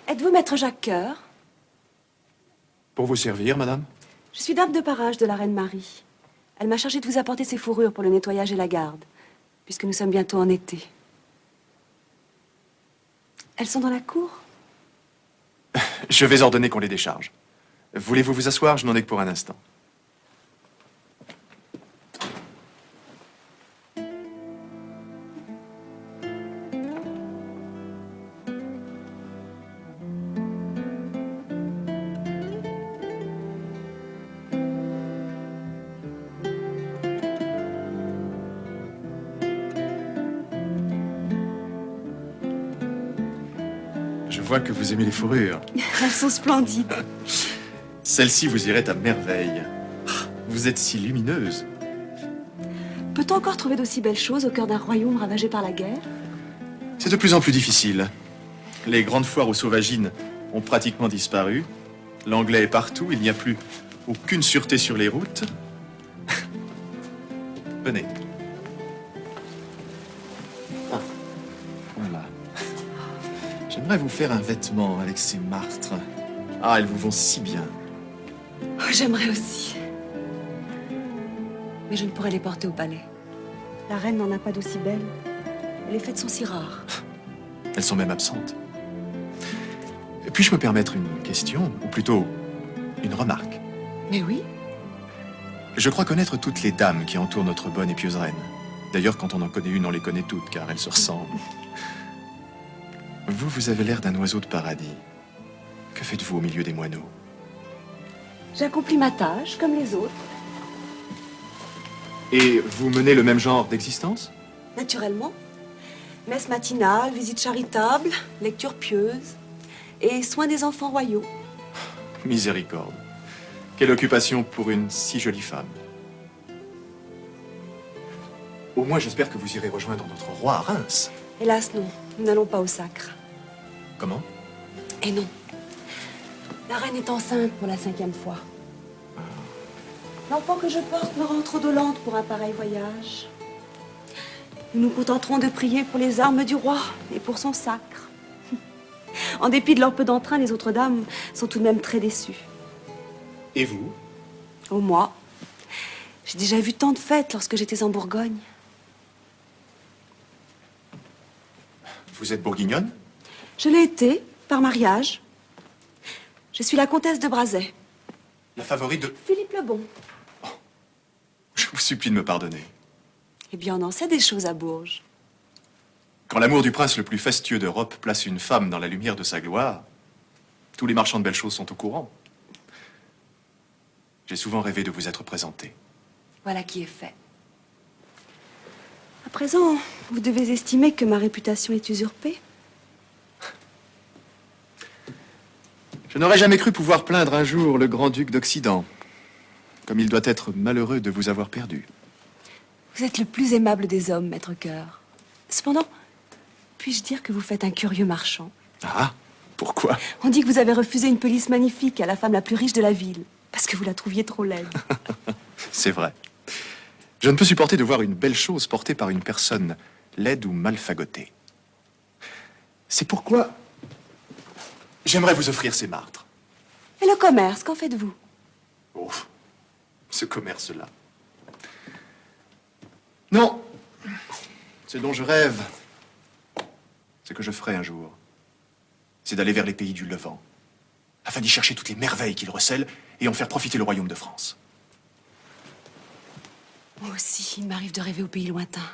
Speaker 4: Êtes-vous maître Jacques Coeur?
Speaker 13: Pour vous servir, madame?
Speaker 4: Je suis dame de parage de la reine Marie. Elle m'a chargé de vous apporter ses fourrures pour le nettoyage et la garde, puisque nous sommes bientôt en été. Elles sont dans la cour?
Speaker 13: Je vais ordonner qu'on les décharge. Voulez-vous vous asseoir? Je n'en ai que pour un instant. Je vois que vous aimez les fourrures.
Speaker 4: Elles sont splendides.
Speaker 13: Celle-ci vous irait à merveille. Vous êtes si lumineuse.
Speaker 4: Peut-on encore trouver d'aussi belles choses au cœur d'un royaume ravagé par la guerre?
Speaker 13: C'est de plus en plus difficile. Les grandes foires aux sauvagines ont pratiquement disparu. L'anglais est partout, il n'y a plus aucune sûreté sur les routes. Venez. Ah, voilà. J'aimerais vous faire un vêtement avec ces martres. Ah, elles vous vont si bien.
Speaker 4: Oh, j'aimerais aussi. Mais je ne pourrais les porter au palais. La reine n'en a pas d'aussi belles. Et les fêtes sont si rares.
Speaker 13: Elles sont même absentes. Puis-je me permettre une question, ou plutôt une remarque?
Speaker 4: Mais oui.
Speaker 13: Je crois connaître toutes les dames qui entourent notre bonne et pieuse reine. D'ailleurs, quand on en connaît une, on les connaît toutes, car elles se ressemblent. Vous avez l'air d'un oiseau de paradis. Que faites-vous au milieu des moineaux?
Speaker 4: J'accomplis ma tâche, comme les autres.
Speaker 13: Et vous menez le même genre d'existence?
Speaker 4: Naturellement. Messe matinale, visite charitable, lecture pieuse et soins des enfants royaux.
Speaker 13: Miséricorde. Quelle occupation pour une si jolie femme. Au moins, j'espère que vous irez rejoindre notre roi à Reims.
Speaker 4: Hélas, non. Nous n'allons pas au sacre.
Speaker 13: Comment?
Speaker 4: Et non. La reine est enceinte pour la 5e fois. L'enfant que je porte me rend trop dolente pour un pareil voyage. Nous nous contenterons de prier pour les armes du roi et pour son sacre. En dépit de leur peu d'entrain, les autres dames sont tout de même très déçues.
Speaker 13: Et vous?
Speaker 4: Oh, moi, j'ai déjà vu tant de fêtes lorsque j'étais en Bourgogne.
Speaker 13: Vous êtes bourguignonne?
Speaker 4: Je l'ai été, par mariage. Je suis la comtesse de Brazais.
Speaker 13: La favorite de...
Speaker 4: Philippe le Bon.
Speaker 13: Je vous supplie de me pardonner.
Speaker 4: Eh bien, on en sait des choses à Bourges.
Speaker 13: Quand l'amour du prince le plus fastueux d'Europe place une femme dans la lumière de sa gloire, tous les marchands de belles choses sont au courant. J'ai souvent rêvé de vous être présenté.
Speaker 4: Voilà qui est fait. À présent, vous devez estimer que ma réputation est usurpée.
Speaker 13: Je n'aurais jamais cru pouvoir plaindre un jour le grand-duc d'Occident. Comme
Speaker 17: Comme il doit être malheureux de vous avoir perdu.
Speaker 4: Vous êtes le plus aimable des hommes, maître Cœur. Cependant, puis-je dire que vous faites un curieux marchand?
Speaker 17: Ah, pourquoi?
Speaker 4: On dit que vous avez refusé une pelisse magnifique à la femme la plus riche de la ville, parce que vous la trouviez trop laide.
Speaker 17: C'est vrai. Je ne peux supporter de voir une belle chose portée par une personne laide ou mal fagotée. C'est pourquoi j'aimerais vous offrir ces martres.
Speaker 4: Et le commerce, qu'en faites-vous?
Speaker 17: Oh, ce commerce-là. Non. Ce dont je rêve, ce que je ferai un jour, c'est d'aller vers les pays du Levant, afin d'y chercher toutes les merveilles qu'ils recèlent et en faire profiter le royaume de France.
Speaker 4: Moi aussi, il m'arrive de rêver aux pays lointains.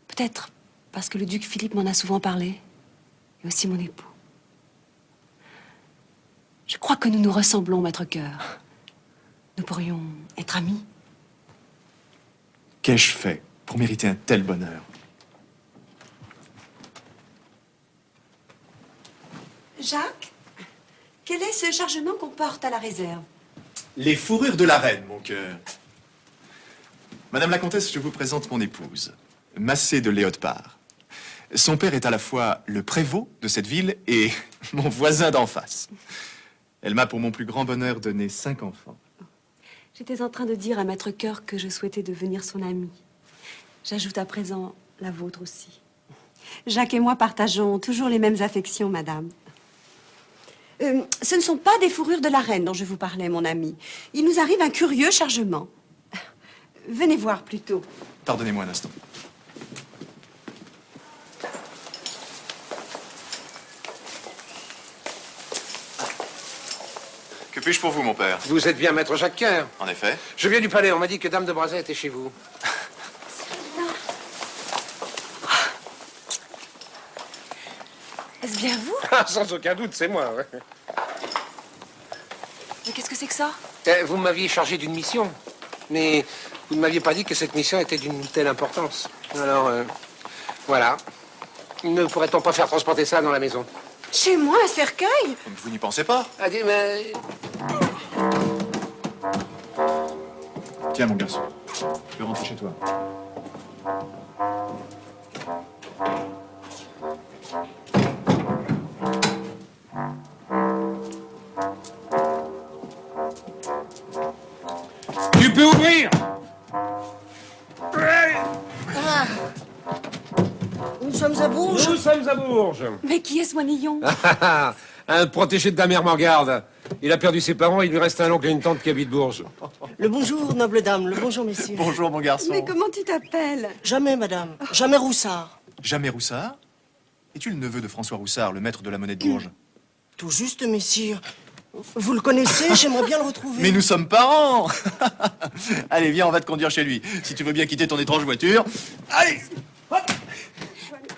Speaker 4: Peut-être parce que le duc Philippe m'en a souvent parlé, et aussi mon époux. Je crois que nous nous ressemblons, maître Cœur. Nous pourrions être amis.
Speaker 17: Qu'ai-je fait pour mériter un tel bonheur?
Speaker 4: Jacques, quel est ce chargement qu'on porte à la réserve?
Speaker 17: Les fourrures de la reine, mon cœur. Madame la comtesse, je vous présente mon épouse, Massé de Léotpart. Son père est à la fois le prévôt de cette ville et mon voisin d'en face. Elle m'a, pour mon plus grand bonheur, donné 5 enfants.
Speaker 4: J'étais en train de dire à maître Cœur que je souhaitais devenir son amie. J'ajoute à présent la vôtre aussi. Jacques et moi partageons toujours les mêmes affections, madame. Ce ne sont pas des fourrures de la reine dont je vous parlais, mon ami. Il nous arrive un curieux chargement. Venez voir plutôt.
Speaker 17: Pardonnez-moi un instant. Que puis-je pour vous, mon père?
Speaker 7: Vous êtes bien maître Jacques Cœur?
Speaker 17: En effet.
Speaker 7: Je viens du palais, on m'a dit que Dame de Brazet était chez vous.
Speaker 4: Est-ce bien vous?
Speaker 7: Ah, sans aucun doute, c'est moi, ouais.
Speaker 4: Mais qu'est-ce que c'est que ça?
Speaker 7: Vous m'aviez chargé d'une mission, mais vous ne m'aviez pas dit que cette mission était d'une telle importance. Alors, voilà. Ne pourrait-on pas faire transporter ça dans la maison?
Speaker 4: Chez moi, un cercueil?
Speaker 17: Vous n'y pensez pas?
Speaker 7: Ah, mais...
Speaker 17: Tiens, mon garçon, tu peux rentrer chez toi.
Speaker 7: Tu peux ouvrir!
Speaker 8: Ah. Nous sommes à Bourges.
Speaker 7: Nous sommes à Bourges.
Speaker 4: Mais qui est ce moinillon?
Speaker 7: Un protégé de Dame Ermengarde. Il a perdu ses parents, il lui reste un oncle et une tante qui habitent Bourges.
Speaker 8: Le bonjour, noble dame. Le bonjour, messieurs.
Speaker 17: Bonjour, mon garçon.
Speaker 4: Mais comment tu t'appelles?
Speaker 8: Jamais, madame. Jamais Roussard.
Speaker 17: Jamais Roussard? Es-tu le neveu de François Roussard, le maître de la monnaie de Bourges?
Speaker 8: Tout juste, messire. Vous le connaissez? J'aimerais bien le retrouver.
Speaker 17: Mais nous sommes parents. Allez, viens, on va te conduire chez lui. Si tu veux bien quitter ton étrange voiture. Allez!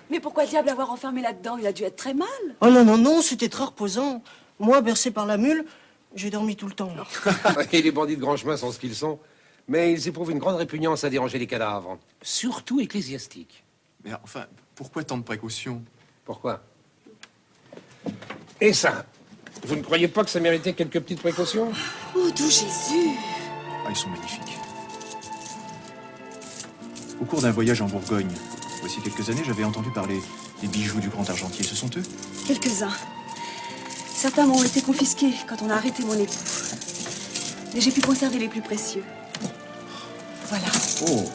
Speaker 4: Mais pourquoi diable avoir enfermé là-dedans? Il a dû être très mal.
Speaker 8: Oh non, non, non, c'était très reposant. Moi, bercé par la mule, j'ai dormi tout le temps.
Speaker 7: Et les bandits de grand chemin sont ce qu'ils sont. Mais ils éprouvent une grande répugnance à déranger les cadavres. Surtout ecclésiastiques.
Speaker 17: Mais enfin, pourquoi tant de précautions?
Speaker 7: Pourquoi? Et ça? Vous ne croyez pas que ça méritait quelques petites précautions?
Speaker 4: Oh, doux Jésus!
Speaker 17: Ah, ils sont magnifiques. Au cours d'un voyage en Bourgogne, voici quelques années, j'avais entendu parler des bijoux du grand argentier. Ce sont eux?
Speaker 4: Quelques-uns. Certains m'ont été confisqués quand on a arrêté mon époux. Mais j'ai pu conserver les plus précieux. Voilà.
Speaker 17: Oh!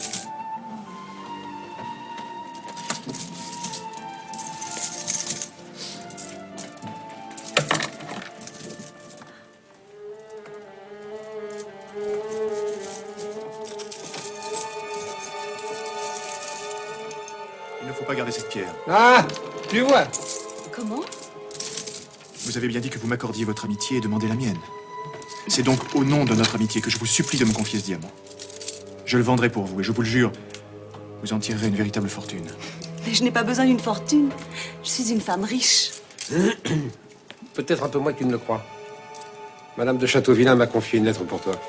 Speaker 17: Il ne faut pas garder cette pierre.
Speaker 7: Ah! Tu vois?
Speaker 4: Comment?
Speaker 17: Vous avez bien dit que vous m'accordiez votre amitié et demandez la mienne. C'est donc au nom de notre amitié que je vous supplie de me confier ce diamant. Je le vendrai pour vous et je vous le jure, vous en tirerez une véritable fortune.
Speaker 4: Mais je n'ai pas besoin d'une fortune. Je suis une femme riche.
Speaker 7: Peut-être un peu moins que tu ne le crois. Madame de Châteauvillain m'a confié une lettre pour toi.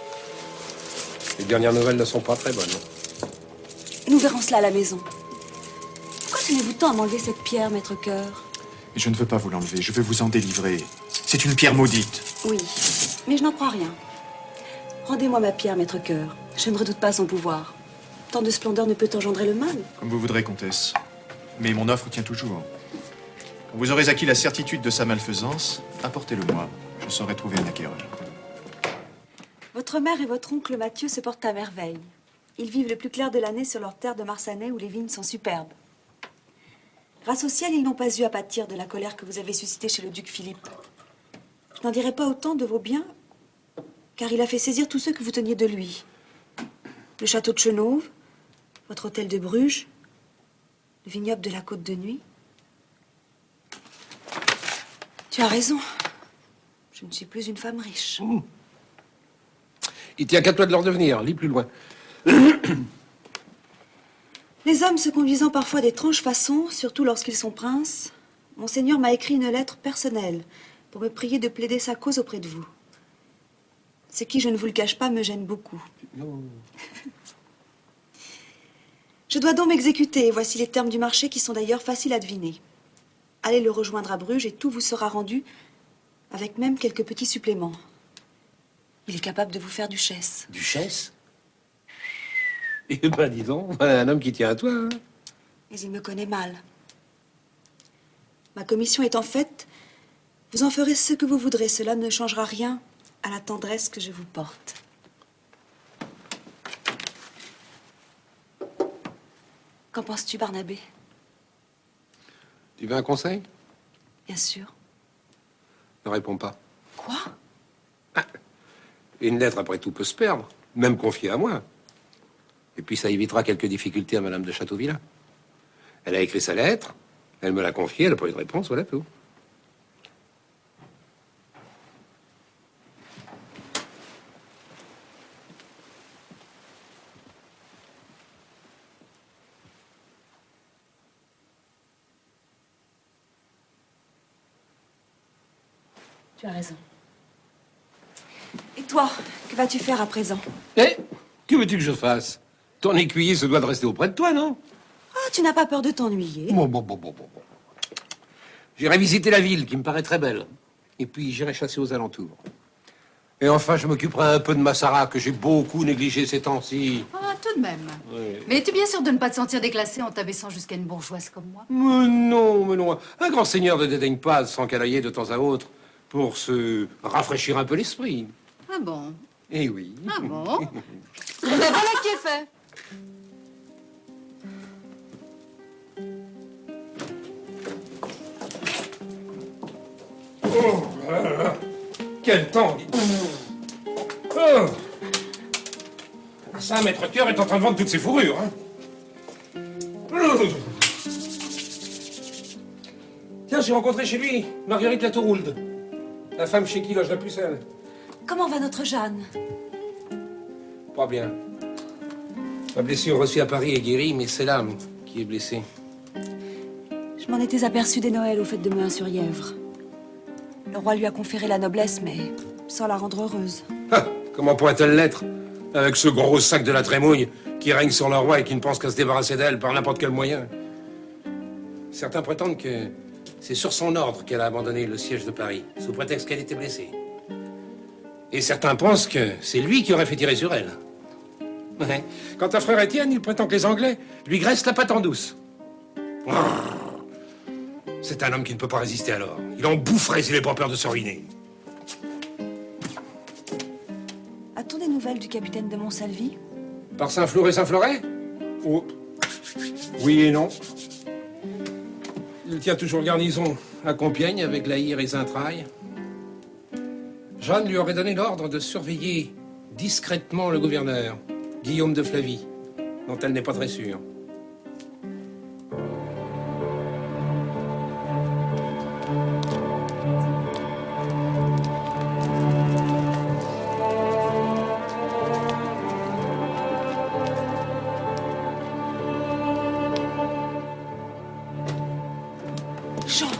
Speaker 7: Les dernières nouvelles ne sont pas très bonnes.
Speaker 4: Nous verrons cela à la maison. Pourquoi tenez-vous tant à m'enlever cette pierre, maître Cœur?
Speaker 17: Mais je ne veux pas vous l'enlever, je veux vous en délivrer. C'est une pierre maudite.
Speaker 4: Oui, mais je n'en crois rien. Rendez-moi ma pierre, maître cœur. Je ne redoute pas son pouvoir. Tant de splendeur ne peut engendrer le mal.
Speaker 17: Comme vous voudrez, comtesse. Mais mon offre tient toujours. Quand vous aurez acquis la certitude de sa malfaisance, apportez-le-moi. Je saurai trouver un acquéreur.
Speaker 4: Votre mère et votre oncle Mathieu se portent à merveille. Ils vivent le plus clair de l'année sur leur terre de Marsanais où les vignes sont superbes. Grâce au ciel, ils n'ont pas eu à pâtir de la colère que vous avez suscitée chez le duc Philippe. Je n'en dirai pas autant de vos biens, car il a fait saisir tous ceux que vous teniez de lui. Le château de Chenauve, votre hôtel de Bruges, le vignoble de la Côte de Nuit. Tu as raison. Je ne suis plus une femme riche.
Speaker 7: Il tient qu'à toi de leur devenir. Lis plus loin.
Speaker 4: Les hommes se conduisant parfois d'étranges façons, surtout lorsqu'ils sont princes, Monseigneur m'a écrit une lettre personnelle pour me prier de plaider sa cause auprès de vous. Ce qui, je ne vous le cache pas, me gêne beaucoup. Je dois donc m'exécuter. Voici les termes du marché qui sont d'ailleurs faciles à deviner. Allez le rejoindre à Bruges et tout vous sera rendu, avec même quelques petits suppléments. Il est capable de vous faire duchesse.
Speaker 7: Duchesse? Eh ben, dis donc, voilà un homme qui tient à toi. Hein.
Speaker 4: Mais il me connaît mal. Ma commission étant faite, vous en ferez ce que vous voudrez. Cela ne changera rien à la tendresse que je vous porte. Qu'en penses-tu, Barnabé?
Speaker 7: Tu veux un conseil?
Speaker 4: Bien sûr.
Speaker 7: Ne réponds pas.
Speaker 4: Quoi?
Speaker 7: Une lettre, après tout, peut se perdre, même confiée à moi. Et puis ça évitera quelques difficultés à Madame de Châteauvillain. Elle a écrit sa lettre, elle me l'a confiée, elle n'a pas eu de réponse, voilà tout.
Speaker 4: Tu as raison. Et toi, que vas-tu faire à présent?
Speaker 7: Eh, que veux-tu que je fasse? Ton écuyer se doit de rester auprès de toi, non?
Speaker 4: Ah, tu n'as pas peur de t'ennuyer?
Speaker 7: Bon. J'irai visiter la ville, qui me paraît très belle. Et puis j'irai chasser aux alentours. Et enfin, je m'occuperai un peu de Massara, que j'ai beaucoup négligé ces temps-ci.
Speaker 6: Ah, tout de même.
Speaker 7: Oui.
Speaker 6: Mais es-tu bien sûr de ne pas te sentir déclassé en t'abaissant jusqu'à une bourgeoise comme moi?
Speaker 7: Mais non. Un grand seigneur ne dédaigne pas de s'encanailler de temps à autre pour se rafraîchir un peu l'esprit.
Speaker 6: Ah bon?
Speaker 7: Eh oui.
Speaker 6: Ah bon? Ben voilà qui est fait.
Speaker 7: Oh là là. Quel temps! Oh. Ça, Maître Cœur est en train de vendre toutes ses fourrures. Hein. Tiens, j'ai rencontré chez lui Marguerite Latourhoulde, la femme chez qui loge la pucelle.
Speaker 4: Comment va notre Jeanne?
Speaker 7: Pas bien. La blessure reçue à Paris est guérie, mais c'est l'âme qui est blessée.
Speaker 4: Je m'en étais aperçue dès Noël au fait de Mehun-sur-Yèvre. Le roi lui a conféré la noblesse, mais sans la rendre heureuse.
Speaker 7: Ah, comment pourrait-elle l'être, avec ce gros sac de la Trémouille qui règne sur le roi et qui ne pense qu'à se débarrasser d'elle par n'importe quel moyen? Certains prétendent que c'est sur son ordre qu'elle a abandonné le siège de Paris, sous prétexte qu'elle était blessée. Et certains pensent que c'est lui qui aurait fait tirer sur elle. Ouais. Quant à frère Étienne, il prétend que les Anglais lui graissent la patte en douce. Oh. C'est un homme qui ne peut pas résister alors. Il en boufferait s'il n'avait pas peur de se ruiner.
Speaker 4: A-t-on des nouvelles du capitaine de Montsalvi?
Speaker 7: Par Saint-Flour et Saint-Floret? Oh. Oui et non. Il tient toujours garnison à Compiègne avec La Hire et Saint-Traille. Jeanne lui aurait donné l'ordre de surveiller discrètement le gouverneur, Guillaume de Flavie, dont elle n'est pas très sûre.
Speaker 4: Jean,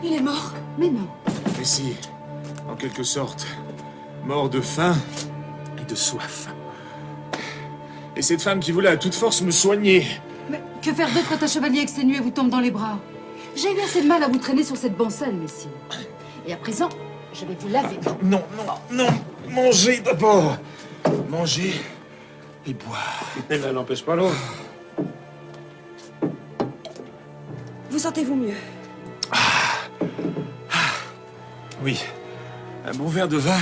Speaker 4: il est mort.
Speaker 6: Mais non.
Speaker 14: Mais si, en quelque sorte, mort de faim et de soif. Et cette femme qui voulait à toute force me soigner.
Speaker 6: Mais que faire d'autre quand un chevalier exténué vous tombe dans les bras? J'ai eu assez de mal à vous traîner sur cette bancelle, messieurs. Et à présent, je vais vous laver.
Speaker 14: Non, mangez d'abord.
Speaker 18: manger et boire.
Speaker 7: Et l'un n'empêche pas l'autre.
Speaker 4: Vous sentez-vous mieux?
Speaker 18: Oui, un bon verre de vin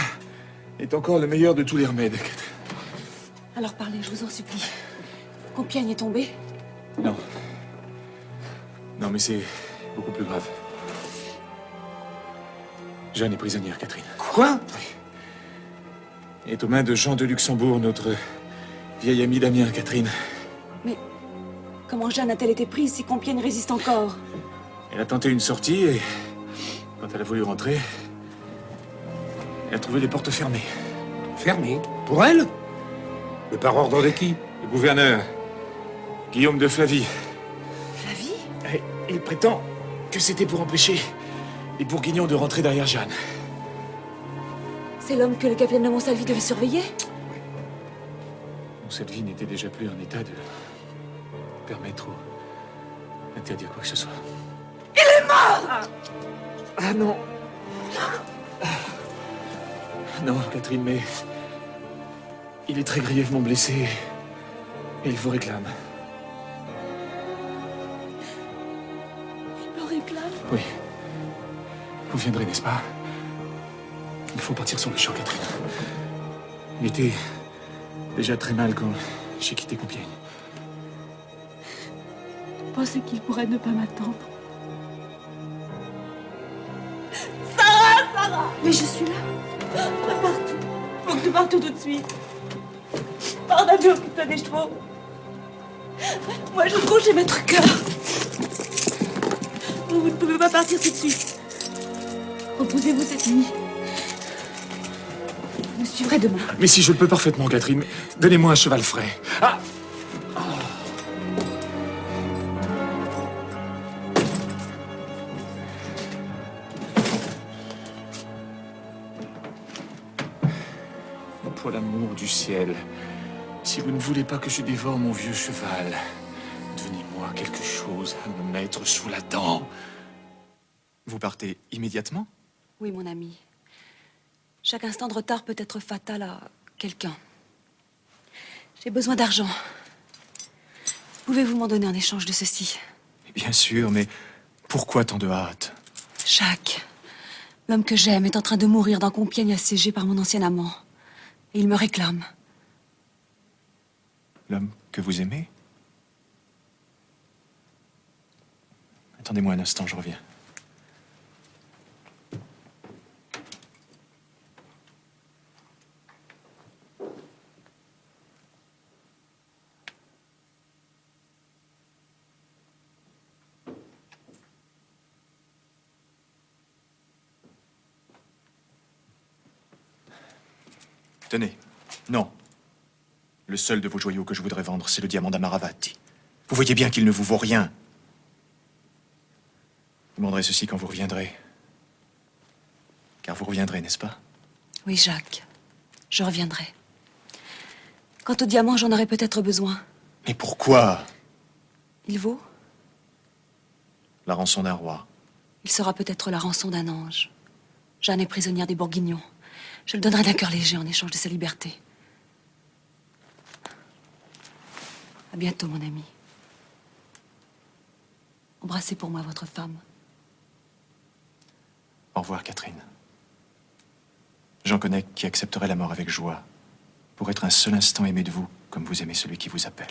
Speaker 18: est encore le meilleur de tous les remèdes.
Speaker 4: Alors parlez, je vous en supplie. Compiègne est tombée?
Speaker 18: Non. Non, mais c'est beaucoup plus grave. Jeanne est prisonnière, Catherine.
Speaker 7: Quoi?
Speaker 18: Oui. Elle est aux mains de Jean de Luxembourg, notre vieil ami Damien, Catherine.
Speaker 4: Mais comment Jeanne a-t-elle été prise si Compiègne résiste encore?
Speaker 18: Elle a tenté une sortie et quand elle a voulu rentrer, elle a trouvé les portes fermées.
Speaker 7: Fermées? Pour elle? Mais par ordre de qui?
Speaker 18: Le gouverneur, Guillaume de Flavie.
Speaker 4: Flavie?
Speaker 18: Et il prétend que c'était pour empêcher les Bourguignons de rentrer derrière Jeanne.
Speaker 4: C'est l'homme que le capitaine de Monsalvi devait surveiller?
Speaker 18: Cette vie n'était déjà plus en état de permettre ou d'interdire quoi que ce soit.
Speaker 4: Il est mort!
Speaker 18: Ah non. Non, Catherine, mais il est très grièvement blessé et il vous réclame.
Speaker 4: Il me réclame?
Speaker 18: Oui. Vous viendrez, n'est-ce pas? Il faut partir sur le champ, Catherine. Il était déjà très mal quand j'ai quitté Compiègne.
Speaker 4: Vous pensez qu'il pourrait ne pas m'attendre? Sarah! Mais je suis là. Prépare-tout. Faut que tu partes tout de suite. Par d'avion qui t'a des chevaux. Moi, je cours chez Maître Cœur. Vous ne pouvez pas partir tout de suite. Reposez-vous cette nuit. Je me suivrai demain.
Speaker 18: Mais si je le peux parfaitement, Catherine, donnez-moi un cheval frais. Ah! Pour l'amour du ciel, si vous ne voulez pas que je dévore mon vieux cheval, donnez-moi quelque chose à me mettre sous la dent.
Speaker 17: Vous partez immédiatement?
Speaker 4: Oui, mon ami. Chaque instant de retard peut être fatal à quelqu'un. J'ai besoin d'argent. Pouvez-vous m'en donner en échange de ceci?
Speaker 17: Bien sûr, mais pourquoi tant de hâte?
Speaker 4: Jacques, l'homme que j'aime, est en train de mourir dans Compiègne assiégé par mon ancien amant. Et il me réclame.
Speaker 17: L'homme que vous aimez? Attendez-moi un instant, je reviens. Tenez. Non. Le seul de vos joyaux que je voudrais vendre, c'est le diamant d'Amaravati. Vous voyez bien qu'il ne vous vaut rien. Vous demanderez ceci quand vous reviendrez. Car vous reviendrez, n'est-ce pas?
Speaker 4: Oui, Jacques. Je reviendrai. Quant au diamant, j'en aurai peut-être besoin.
Speaker 17: Mais pourquoi?
Speaker 4: Il vaut?
Speaker 17: La rançon d'un roi.
Speaker 4: Il sera peut-être la rançon d'un ange. Jeanne est prisonnière des Bourguignons. Je le donnerai d'un cœur léger en échange de sa liberté. À bientôt, mon ami. Embrassez pour moi votre femme.
Speaker 17: Au revoir, Catherine. J'en connais qui accepterait la mort avec joie, pour être un seul instant aimé de vous, comme vous aimez celui qui vous appelle.